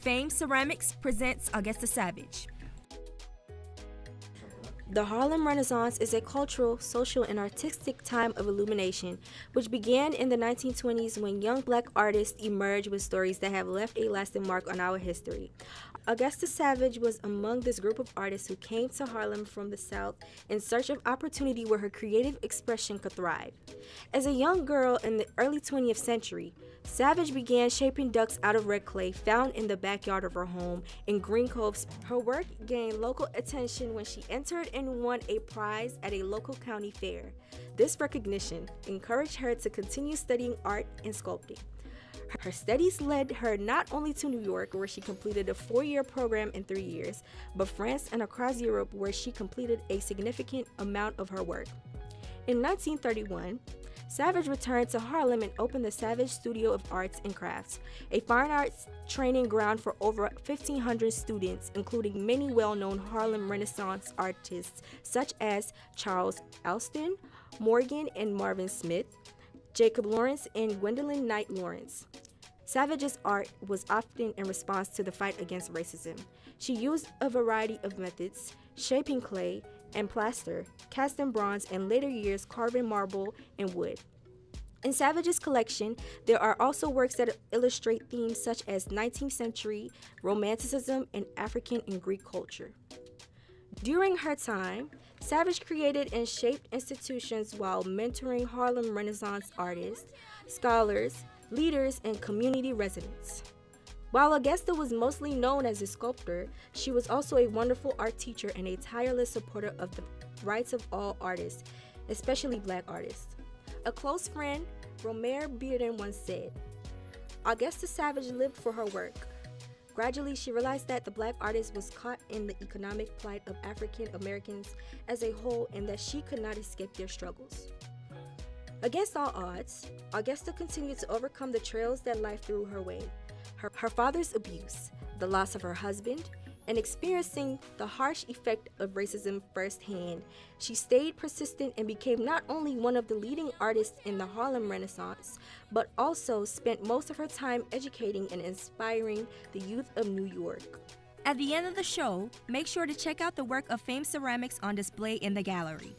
Fame Ceramics presents Augusta Savage. The Harlem Renaissance is a cultural, social, and artistic time of illumination, which began in the 1920s when young black artists emerged with stories that have left a lasting mark on our history. Augusta Savage was among this group of artists who came to Harlem from the South in search of opportunity where her creative expression could thrive. As a young girl in the early 20th century, Savage began shaping ducks out of red clay found in the backyard of her home in Green Cove. Her work gained local attention when she entered and won a prize at a local county fair. This recognition encouraged her to continue studying art and sculpting. Her studies led her not only to New York, where she completed a 4-year program in 3 years, but France and across Europe, where she completed a significant amount of her work. In 1931, Savage returned to Harlem and opened the Savage Studio of Arts and Crafts, a fine arts training ground for over 1,500 students, including many well-known Harlem Renaissance artists such as Charles Alston, Morgan and Marvin Smith, Jacob Lawrence, and Gwendolyn Knight Lawrence. Savage's art was often in response to the fight against racism. She used a variety of methods, shaping clay and plaster, casting bronze, and later years carving marble and wood. In Savage's collection, there are also works that illustrate themes such as 19th century Romanticism and African and Greek culture. During her time, Savage created and shaped institutions while mentoring Harlem Renaissance artists, scholars, leaders, and community residents. While Augusta was mostly known as a sculptor, she was also a wonderful art teacher and a tireless supporter of the rights of all artists, especially black artists. A close friend, Romare Bearden, once said, "Augusta Savage lived for her work. Gradually, she realized that the black artist was caught in the economic plight of African Americans as a whole and that she could not escape their struggles." Against all odds, Augusta continued to overcome the trails that life threw her way. Her father's abuse, the loss of her husband, and experiencing the harsh effect of racism firsthand, she stayed persistent and became not only one of the leading artists in the Harlem Renaissance, but also spent most of her time educating and inspiring the youth of New York. At the end of the show, make sure to check out the work of Fame Ceramics on display in the gallery.